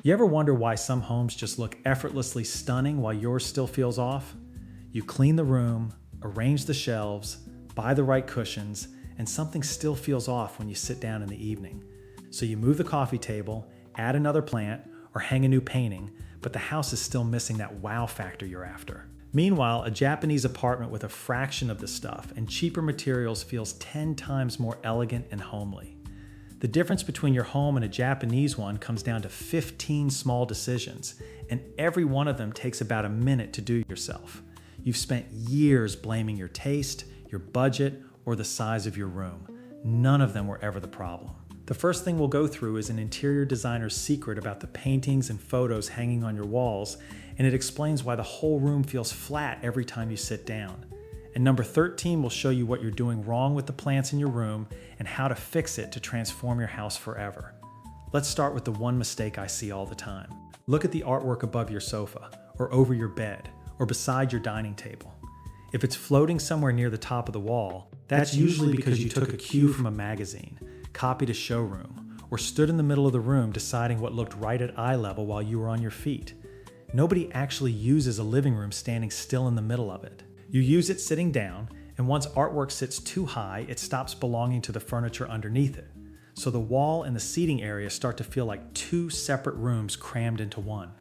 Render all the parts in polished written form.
You ever wonder why some homes just look effortlessly stunning while yours still feels off? You clean the room, arrange the shelves, buy the right cushions, and something still feels off when you sit down in the evening. So you move the coffee table, add another plant, or hang a new painting, but the house is still missing that wow factor you're after. Meanwhile, a Japanese apartment with a fraction of the stuff and cheaper materials feels 10 times more elegant and homely. The difference between your home and a Japanese one comes down to 15 small decisions, and every one of them takes about a minute to do yourself. You've spent years blaming your taste, your budget, or the size of your room. None of them were ever the problem. The first thing we'll go through is an interior designer's secret about the paintings and photos hanging on your walls, and it explains why the whole room feels flat every time you sit down. And number 13 will show you what you're doing wrong with the plants in your room and how to fix it to transform your house forever. Let's start with the one mistake I see all the time. Look at the artwork above your sofa, or over your bed, or beside your dining table. If it's floating somewhere near the top of the wall, that's usually because you took a cue from a magazine, copied a showroom, or stood in the middle of the room deciding what looked right at eye level while you were on your feet. Nobody actually uses a living room standing still in the middle of it. You use it sitting down, and once artwork sits too high, it stops belonging to the furniture underneath it. So the wall and the seating area start to feel like two separate rooms crammed into one.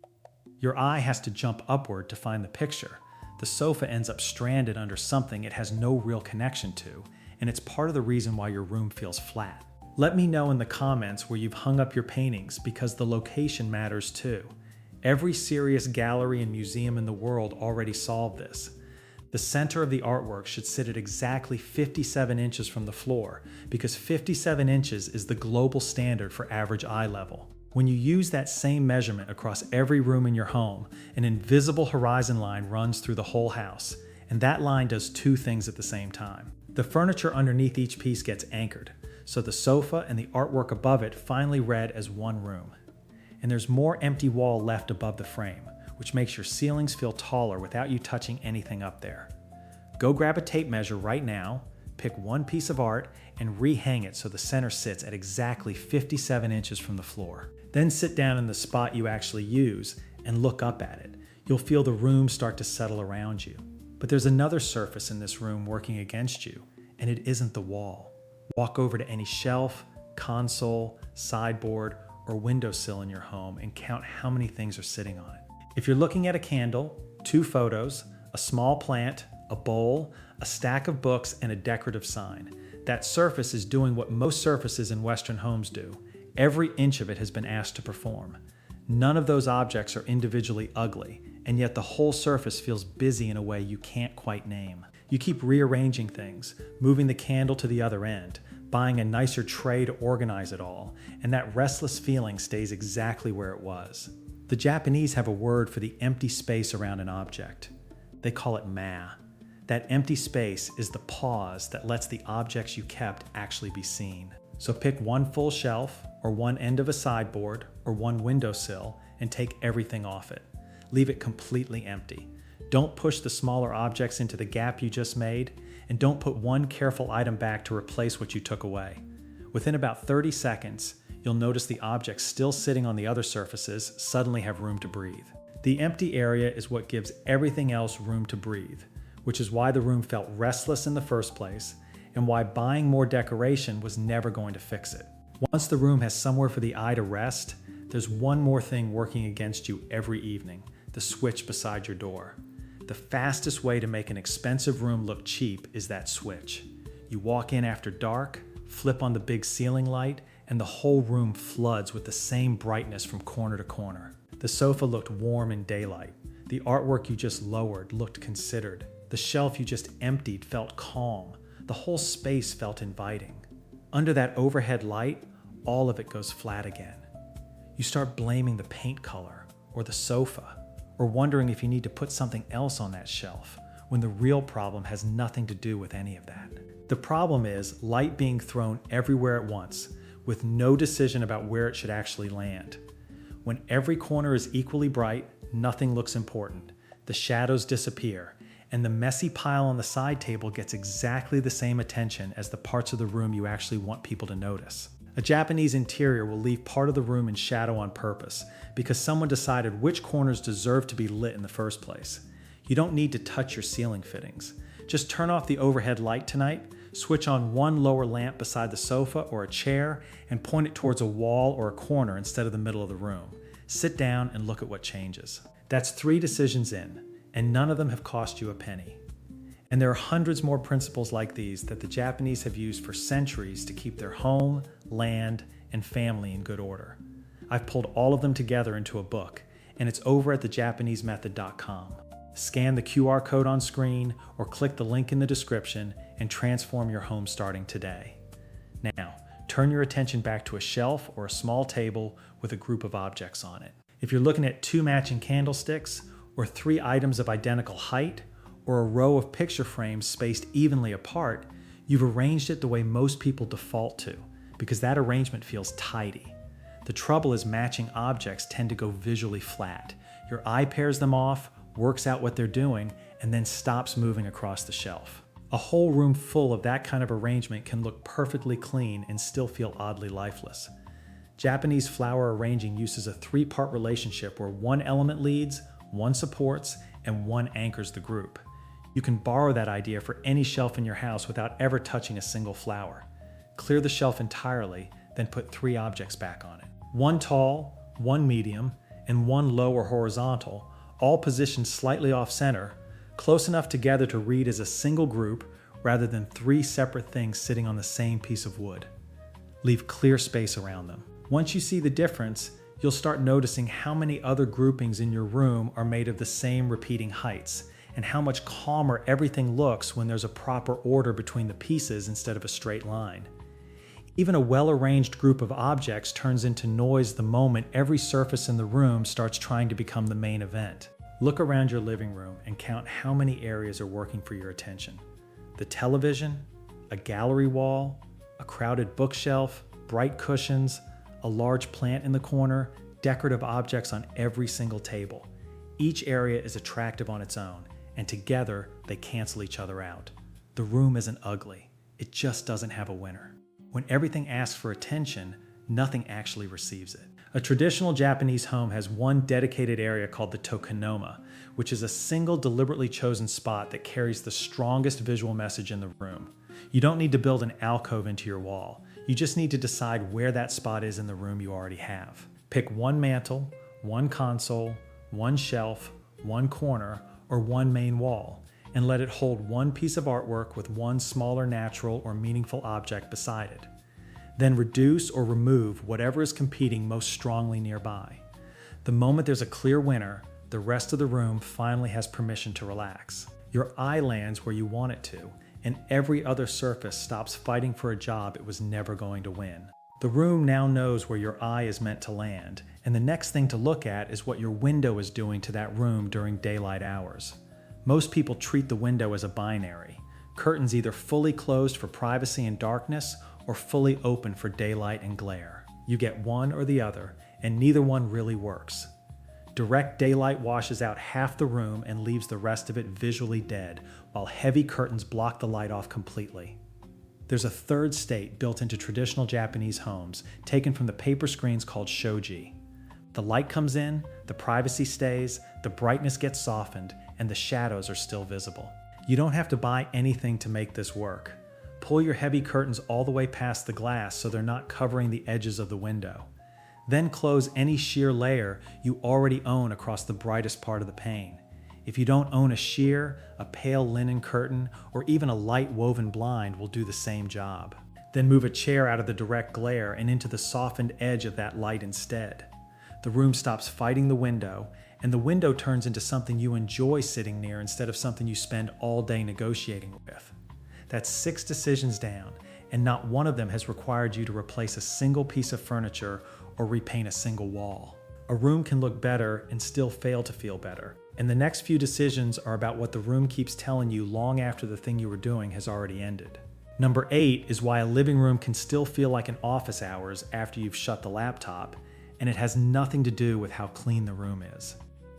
Your eye has to jump upward to find the picture. The sofa ends up stranded under something it has no real connection to, and it's part of the reason why your room feels flat. Let me know in the comments where you've hung up your paintings, because the location matters too. Every serious gallery and museum in the world already solved this. The center of the artwork should sit at exactly 57 inches from the floor, because 57 inches is the global standard for average eye level. When you use that same measurement across every room in your home, an invisible horizon line runs through the whole house, and that line does two things at the same time. The furniture underneath each piece gets anchored, so the sofa and the artwork above it finally read as one room. And there's more empty wall left above the frame, which makes your ceilings feel taller without you touching anything up there. Go grab a tape measure right now, pick one piece of art, and rehang it so the center sits at exactly 57 inches from the floor. Then sit down in the spot you actually use and look up at it. You'll feel the room start to settle around you. But there's another surface in this room working against you, and it isn't the wall. Walk over to any shelf, console, sideboard, or windowsill in your home and count how many things are sitting on it. If you're looking at a candle, 2 photos, a small plant, a bowl, a stack of books, and a decorative sign, that surface is doing what most surfaces in Western homes do. Every inch of it has been asked to perform. None of those objects are individually ugly, and yet the whole surface feels busy in a way you can't quite name. You keep rearranging things, moving the candle to the other end, buying a nicer tray to organize it all, and that restless feeling stays exactly where it was. The Japanese have a word for the empty space around an object. They call it ma. That empty space is the pause that lets the objects you kept actually be seen. So pick one full shelf, or one end of a sideboard, or one windowsill, and take everything off it. Leave it completely empty. Don't push the smaller objects into the gap you just made, and don't put one careful item back to replace what you took away. Within about 30 seconds, you'll notice the objects still sitting on the other surfaces suddenly have room to breathe. The empty area is what gives everything else room to breathe, which is why the room felt restless in the first place, and why buying more decoration was never going to fix it. Once the room has somewhere for the eye to rest, there's one more thing working against you every evening: the switch beside your door. The fastest way to make an expensive room look cheap is that switch. You walk in after dark, flip on the big ceiling light, and the whole room floods with the same brightness from corner to corner. The sofa looked warm in daylight. The artwork you just lowered looked considered. The shelf you just emptied felt calm. The whole space felt inviting. Under that overhead light, all of it goes flat again. You start blaming the paint color, or the sofa, or wondering if you need to put something else on that shelf, when the real problem has nothing to do with any of that. The problem is light being thrown everywhere at once, with no decision about where it should actually land. When every corner is equally bright, nothing looks important. The shadows disappear, and the messy pile on the side table gets exactly the same attention as the parts of the room you actually want people to notice. A Japanese interior will leave part of the room in shadow on purpose because someone decided which corners deserve to be lit in the first place. You don't need to touch your ceiling fittings. Just turn off the overhead light tonight, switch on one lower lamp beside the sofa or a chair, and point it towards a wall or a corner instead of the middle of the room. Sit down and look at what changes. That's 3 decisions in, and none of them have cost you a penny. And there are hundreds more principles like these that the Japanese have used for centuries to keep their home, land, and family in good order. I've pulled all of them together into a book, and it's over at thejapanesemethod.com. Scan the QR code on screen or click the link in the description and transform your home starting today. Now, turn your attention back to a shelf or a small table with a group of objects on it. If you're looking at 2 matching candlesticks, or 3 items of identical height, or a row of picture frames spaced evenly apart, you've arranged it the way most people default to, because that arrangement feels tidy. The trouble is matching objects tend to go visually flat. Your eye pairs them off, works out what they're doing, and then stops moving across the shelf. A whole room full of that kind of arrangement can look perfectly clean and still feel oddly lifeless. Japanese flower arranging uses a 3-part relationship where one element leads, one supports, and one anchors the group. You can borrow that idea for any shelf in your house without ever touching a single flower. Clear the shelf entirely, then put 3 objects back on it. 1 tall, 1 medium, and 1 low or horizontal, all positioned slightly off-center, close enough together to read as a single group rather than 3 separate things sitting on the same piece of wood. Leave clear space around them. Once you see the difference, you'll start noticing how many other groupings in your room are made of the same repeating heights, and how much calmer everything looks when there's a proper order between the pieces instead of a straight line. Even a well-arranged group of objects turns into noise the moment every surface in the room starts trying to become the main event. Look around your living room and count how many areas are working for your attention. The television, a gallery wall, a crowded bookshelf, bright cushions, a large plant in the corner, decorative objects on every single table. Each area is attractive on its own, and together they cancel each other out. The room isn't ugly, it just doesn't have a winner. When everything asks for attention, nothing actually receives it. A traditional Japanese home has one dedicated area called the tokonoma, which is a single deliberately chosen spot that carries the strongest visual message in the room. You don't need to build an alcove into your wall. You just need to decide where that spot is in the room you already have. Pick 1 mantle, 1 console, 1 shelf, 1 corner, or 1 main wall, and let it hold 1 piece of artwork with 1 smaller natural or meaningful object beside it. Then reduce or remove whatever is competing most strongly nearby. The moment there's a clear winner, the rest of the room finally has permission to relax. Your eye lands where you want it to, and every other surface stops fighting for a job it was never going to win. The room now knows where your eye is meant to land, and the next thing to look at is what your window is doing to that room during daylight hours. Most people treat the window as a binary, curtains either fully closed for privacy and darkness or fully open for daylight and glare. You get one or the other, and neither one really works. Direct daylight washes out half the room and leaves the rest of it visually dead, while heavy curtains block the light off completely. There's a third state built into traditional Japanese homes, taken from the paper screens called shoji. The light comes in, the privacy stays, the brightness gets softened, and the shadows are still visible. You don't have to buy anything to make this work. Pull your heavy curtains all the way past the glass so they're not covering the edges of the window. Then close any sheer layer you already own across the brightest part of the pane. If you don't own a sheer, a pale linen curtain, or even a light woven blind will do the same job. Then move a chair out of the direct glare and into the softened edge of that light instead. The room stops fighting the window, and the window turns into something you enjoy sitting near instead of something you spend all day negotiating with. That's 6 decisions down, and not one of them has required you to replace a single piece of furniture or repaint a single wall. A room can look better and still fail to feel better, and the next few decisions are about what the room keeps telling you long after the thing you were doing has already ended. Number 8 is why a living room can still feel like an office hours after you've shut the laptop, and it has nothing to do with how clean the room is.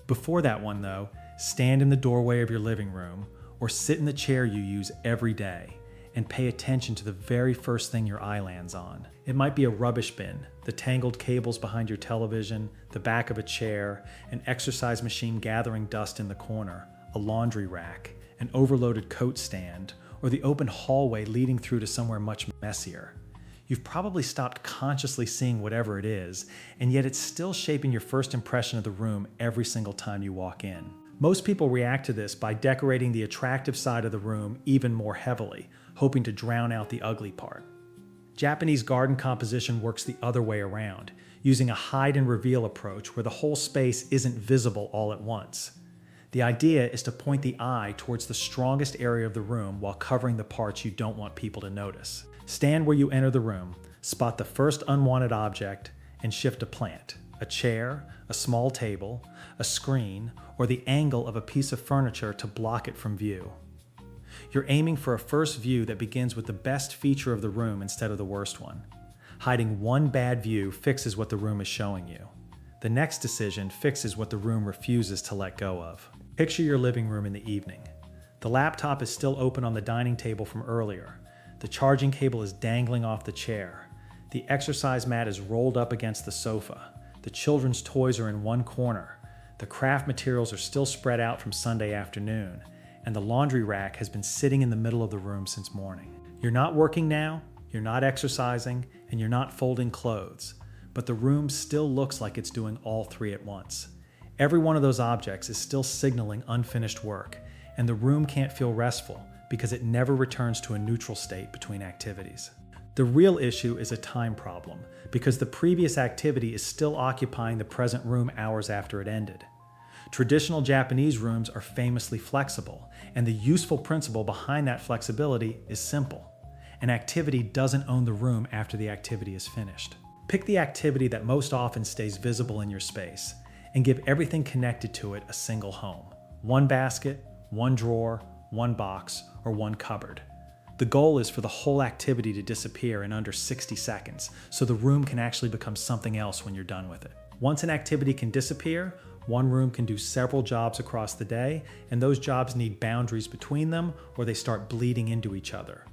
Before that one though, stand in the doorway of your living room or sit in the chair you use every day and pay attention to the very first thing your eye lands on. It might be a rubbish bin, the tangled cables behind your television, the back of a chair, an exercise machine gathering dust in the corner, a laundry rack, an overloaded coat stand, or the open hallway leading through to somewhere much messier. You've probably stopped consciously seeing whatever it is, and yet it's still shaping your first impression of the room every single time you walk in. Most people react to this by decorating the attractive side of the room even more heavily, hoping to drown out the ugly part. Japanese garden composition works the other way around, using a hide and reveal approach where the whole space isn't visible all at once. The idea is to point the eye towards the strongest area of the room while covering the parts you don't want people to notice. Stand where you enter the room, spot the first unwanted object, and shift a plant, a chair, a small table, a screen, or the angle of a piece of furniture to block it from view. You're aiming for a first view that begins with the best feature of the room instead of the worst one. Hiding one bad view fixes what the room is showing you. The next decision fixes what the room refuses to let go of. Picture your living room in the evening. The laptop is still open on the dining table from earlier. The charging cable is dangling off the chair. The exercise mat is rolled up against the sofa. The children's toys are in one corner. The craft materials are still spread out from Sunday afternoon. And the laundry rack has been sitting in the middle of the room since morning. You're not working now, you're not exercising, and you're not folding clothes. But the room still looks like it's doing all three at once. Every one of those objects is still signaling unfinished work, and the room can't feel restful because it never returns to a neutral state between activities. The real issue is a time problem, because the previous activity is still occupying the present room hours after it ended. Traditional Japanese rooms are famously flexible, and the useful principle behind that flexibility is simple. An activity doesn't own the room after the activity is finished. Pick the activity that most often stays visible in your space, and give everything connected to it a single home. One basket, one drawer, one box, or one cupboard. The goal is for the whole activity to disappear in under 60 seconds, so the room can actually become something else when you're done with it. Once an activity can disappear, one room can do several jobs across the day, and those jobs need boundaries between them or they start bleeding into each other.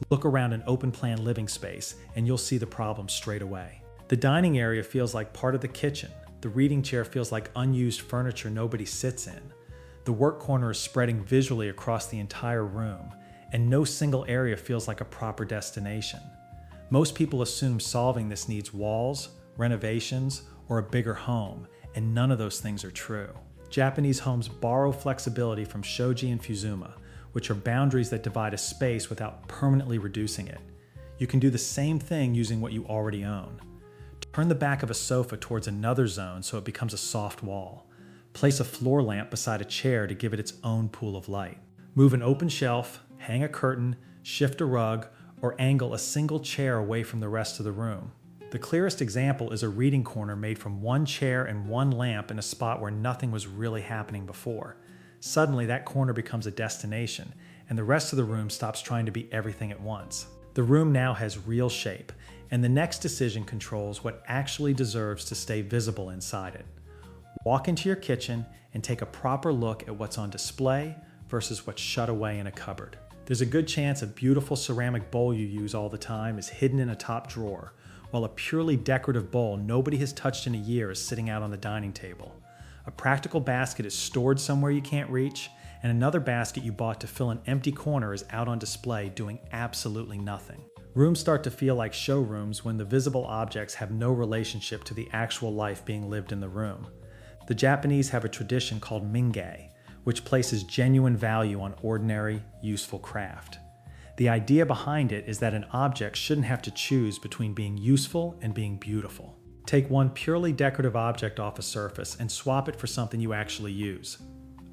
Look around an open-plan living space, and you'll see the problem straight away. The dining area feels like part of the kitchen. The reading chair feels like unused furniture nobody sits in. The work corner is spreading visually across the entire room, and no single area feels like a proper destination. Most people assume solving this needs walls, renovations, or a bigger home, and none of those things are true. Japanese homes borrow flexibility from shoji and fuzuma, which are boundaries that divide a space without permanently reducing it. You can do the same thing using what you already own. Turn the back of a sofa towards another zone so it becomes a soft wall. Place a floor lamp beside a chair to give it its own pool of light. Move an open shelf, hang a curtain, shift a rug, or angle a single chair away from the rest of the room. The clearest example is a reading corner made from one chair and one lamp in a spot where nothing was really happening before. Suddenly, that corner becomes a destination, and the rest of the room stops trying to be everything at once. The room now has real shape, and the next decision controls what actually deserves to stay visible inside it. Walk into your kitchen and take a proper look at what's on display versus what's shut away in a cupboard. There's a good chance a beautiful ceramic bowl you use all the time is hidden in a top drawer, while a purely decorative bowl nobody has touched in a year is sitting out on the dining table. A practical basket is stored somewhere you can't reach, and another basket you bought to fill an empty corner is out on display doing absolutely nothing. Rooms start to feel like showrooms when the visible objects have no relationship to the actual life being lived in the room. The Japanese have a tradition called minge, which places genuine value on ordinary, useful craft. The idea behind it is that an object shouldn't have to choose between being useful and being beautiful. Take one purely decorative object off a surface and swap it for something you actually use.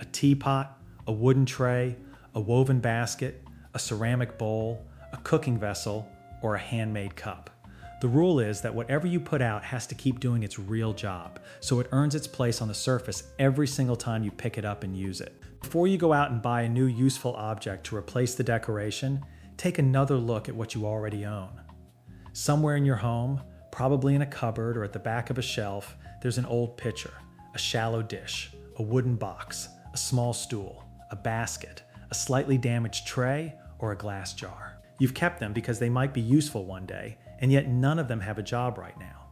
A teapot, a wooden tray, a woven basket, a ceramic bowl, a cooking vessel, or a handmade cup. The rule is that whatever you put out has to keep doing its real job, so it earns its place on the surface every single time you pick it up and use it. Before you go out and buy a new useful object to replace the decoration, take another look at what you already own. Somewhere in your home, probably in a cupboard or at the back of a shelf, there's an old pitcher, a shallow dish, a wooden box, a small stool, a basket, a slightly damaged tray, or a glass jar. You've kept them because they might be useful one day, and yet none of them have a job right now.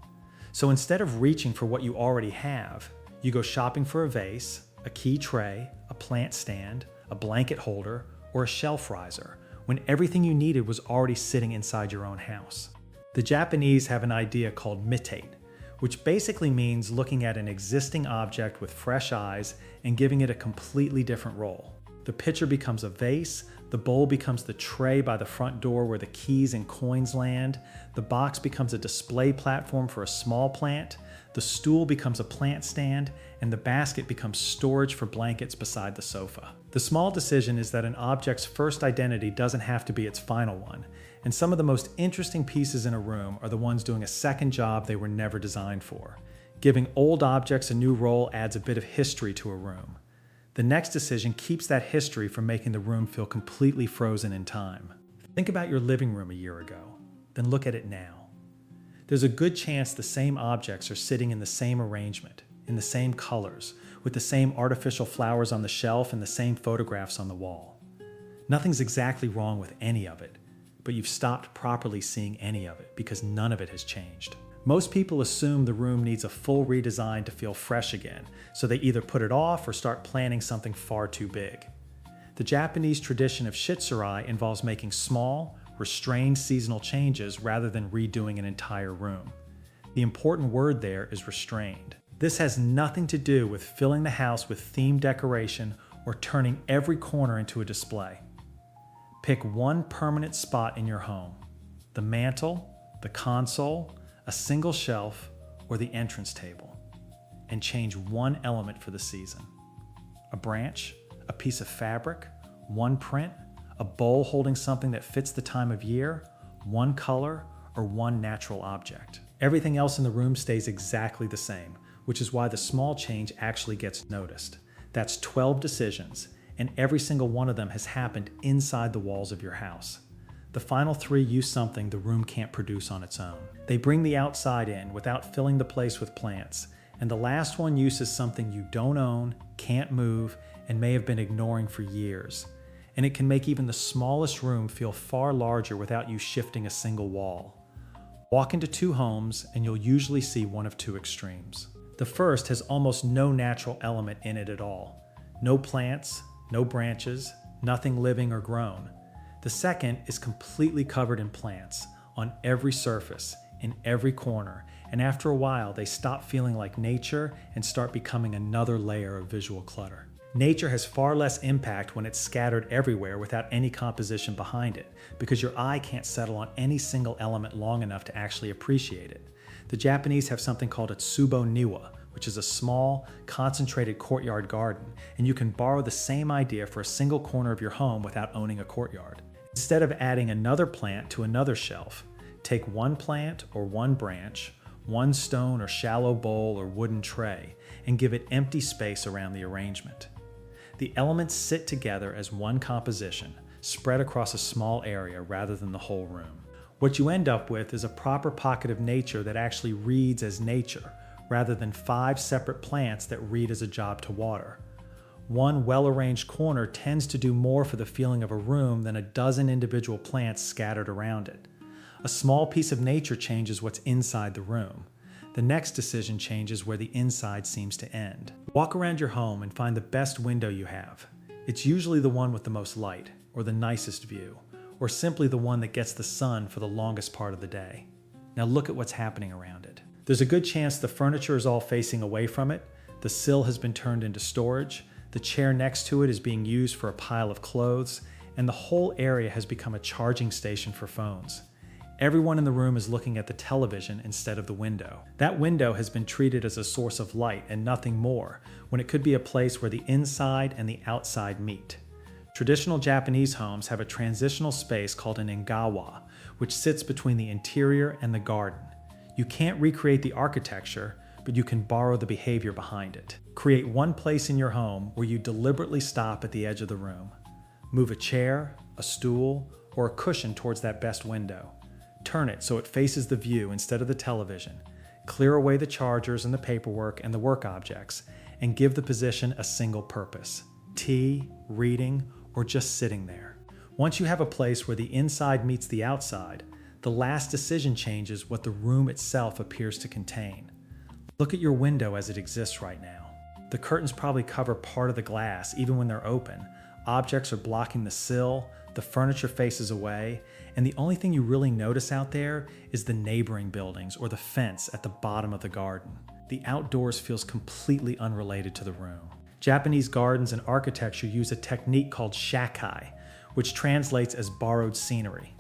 So instead of reaching for what you already have, you go shopping for a vase, a key tray, a plant stand, a blanket holder, or a shelf riser, when everything you needed was already sitting inside your own house. The Japanese have an idea called mitate, which basically means looking at an existing object with fresh eyes and giving it a completely different role. The pitcher becomes a vase, the bowl becomes the tray by the front door where the keys and coins land, the box becomes a display platform for a small plant, the stool becomes a plant stand, and the basket becomes storage for blankets beside the sofa. The small decision is that an object's first identity doesn't have to be its final one, and some of the most interesting pieces in a room are the ones doing a second job they were never designed for. Giving old objects a new role adds a bit of history to a room. The next decision keeps that history from making the room feel completely frozen in time. Think about your living room a year ago, then look at it now. There's a good chance the same objects are sitting in the same arrangement, in the same colors, with the same artificial flowers on the shelf and the same photographs on the wall. Nothing's exactly wrong with any of it, but you've stopped properly seeing any of it because none of it has changed. Most people assume the room needs a full redesign to feel fresh again, so they either put it off or start planning something far too big. The Japanese tradition of shitsurai involves making small, restrained seasonal changes rather than redoing an entire room. The important word there is restrained. This has nothing to do with filling the house with themed decoration or turning every corner into a display. Pick one permanent spot in your home: the mantle, the console, a single shelf, or the entrance table, and change one element for the season. A branch, a piece of fabric, one print, a bowl holding something that fits the time of year, one color, or one natural object. Everything else in the room stays exactly the same, which is why the small change actually gets noticed. That's 12 decisions, and every single one of them has happened inside the walls of your house. The final 3 use something the room can't produce on its own. They bring the outside in without filling the place with plants, and the last one uses something you don't own, can't move, and may have been ignoring for years. And it can make even the smallest room feel far larger without you shifting a single wall. Walk into 2 homes and you'll usually see one of 2 extremes. The first has almost no natural element in it at all. No plants, no branches, nothing living or grown. The second is completely covered in plants, on every surface, in every corner, and after a while they stop feeling like nature and start becoming another layer of visual clutter. Nature has far less impact when it's scattered everywhere without any composition behind it, because your eye can't settle on any single element long enough to actually appreciate it. The Japanese have something called a tsubo niwa, which is a small, concentrated courtyard garden, and you can borrow the same idea for a single corner of your home without owning a courtyard. Instead of adding another plant to another shelf, take one plant or one branch, one stone or shallow bowl or wooden tray, and give it empty space around the arrangement. The elements sit together as one composition, spread across a small area rather than the whole room. What you end up with is a proper pocket of nature that actually reads as nature, rather than 5 separate plants that read as a job to water. One well-arranged corner tends to do more for the feeling of a room than a dozen individual plants scattered around it. A small piece of nature changes what's inside the room. The next decision changes where the inside seems to end. Walk around your home and find the best window you have. It's usually the one with the most light, or the nicest view, or simply the one that gets the sun for the longest part of the day. Now look at what's happening around it. There's a good chance the furniture is all facing away from it, the sill has been turned into storage, the chair next to it is being used for a pile of clothes, and the whole area has become a charging station for phones. Everyone in the room is looking at the television instead of the window. That window has been treated as a source of light and nothing more, when it could be a place where the inside and the outside meet. Traditional Japanese homes have a transitional space called an engawa, which sits between the interior and the garden. You can't recreate the architecture, but you can borrow the behavior behind it. Create one place in your home where you deliberately stop at the edge of the room. Move a chair, a stool, or a cushion towards that best window. Turn it so it faces the view instead of the television. Clear away the chargers and the paperwork and the work objects, and give the position a single purpose: tea, reading, or just sitting there. Once you have a place where the inside meets the outside, the last decision changes what the room itself appears to contain. Look at your window as it exists right now. The curtains probably cover part of the glass even when they're open. Objects are blocking the sill, the furniture faces away, and the only thing you really notice out there is the neighboring buildings or the fence at the bottom of the garden. The outdoors feels completely unrelated to the room. Japanese gardens and architecture use a technique called shakai, which translates as borrowed scenery.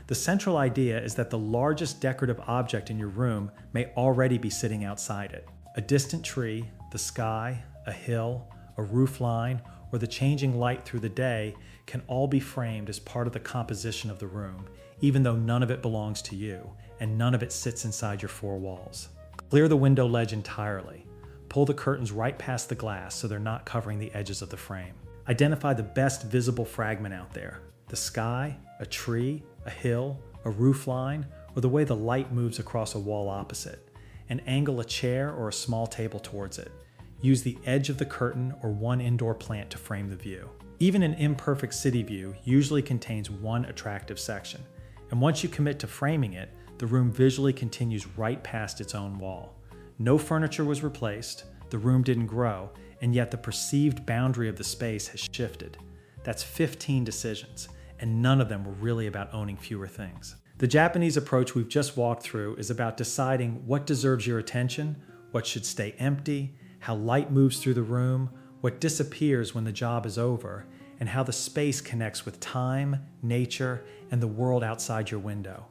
The central idea is that the largest decorative object in your room may already be sitting outside it. A distant tree, the sky, a hill, a roof line, or the changing light through the day can all be framed as part of the composition of the room, even though none of it belongs to you, and none of it sits inside your four walls. Clear the window ledge entirely. Pull the curtains right past the glass so they're not covering the edges of the frame. Identify the best visible fragment out there: the sky, a tree, a hill, a roof line, or the way the light moves across a wall opposite, and angle a chair or a small table towards it. Use the edge of the curtain or one indoor plant to frame the view. Even an imperfect city view usually contains one attractive section, and once you commit to framing it, the room visually continues right past its own wall. No furniture was replaced, the room didn't grow, and yet the perceived boundary of the space has shifted. That's 15 decisions, and none of them were really about owning fewer things. The Japanese approach we've just walked through is about deciding what deserves your attention, what should stay empty, how light moves through the room, what disappears when the job is over, and how the space connects with time, nature, and the world outside your window.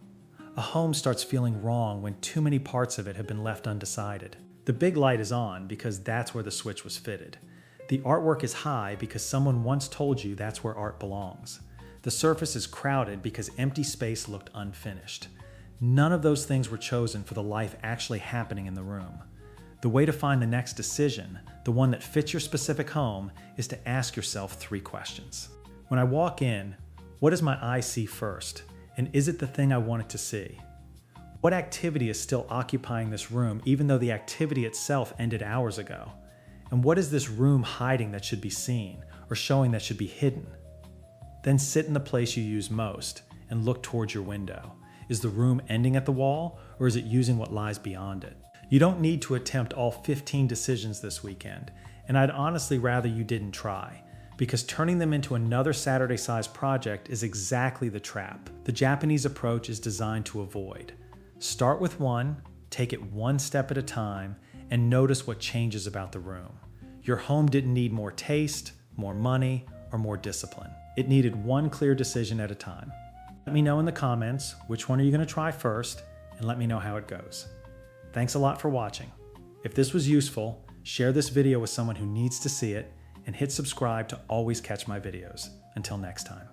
A home starts feeling wrong when too many parts of it have been left undecided. The big light is on because that's where the switch was fitted. The artwork is high because someone once told you that's where art belongs. The surface is crowded because empty space looked unfinished. None of those things were chosen for the life actually happening in the room. The way to find the next decision, the one that fits your specific home, is to ask yourself 3 questions. When I walk in, what does my eye see first? And is it the thing I want it to see? What activity is still occupying this room even though the activity itself ended hours ago? And what is this room hiding that should be seen, or showing that should be hidden? Then sit in the place you use most and look towards your window. Is the room ending at the wall, or is it using what lies beyond it? You don't need to attempt all 15 decisions this weekend, and I'd honestly rather you didn't try, because turning them into another Saturday-sized project is exactly the trap the Japanese approach is designed to avoid. Start with one, take it one step at a time, and notice what changes about the room. Your home didn't need more taste, more money, or more discipline. It needed one clear decision at a time. Let me know in the comments which one are you going to try first, and let me know how it goes. Thanks a lot for watching. If this was useful, share this video with someone who needs to see it, and hit subscribe to always catch my videos. Until next time.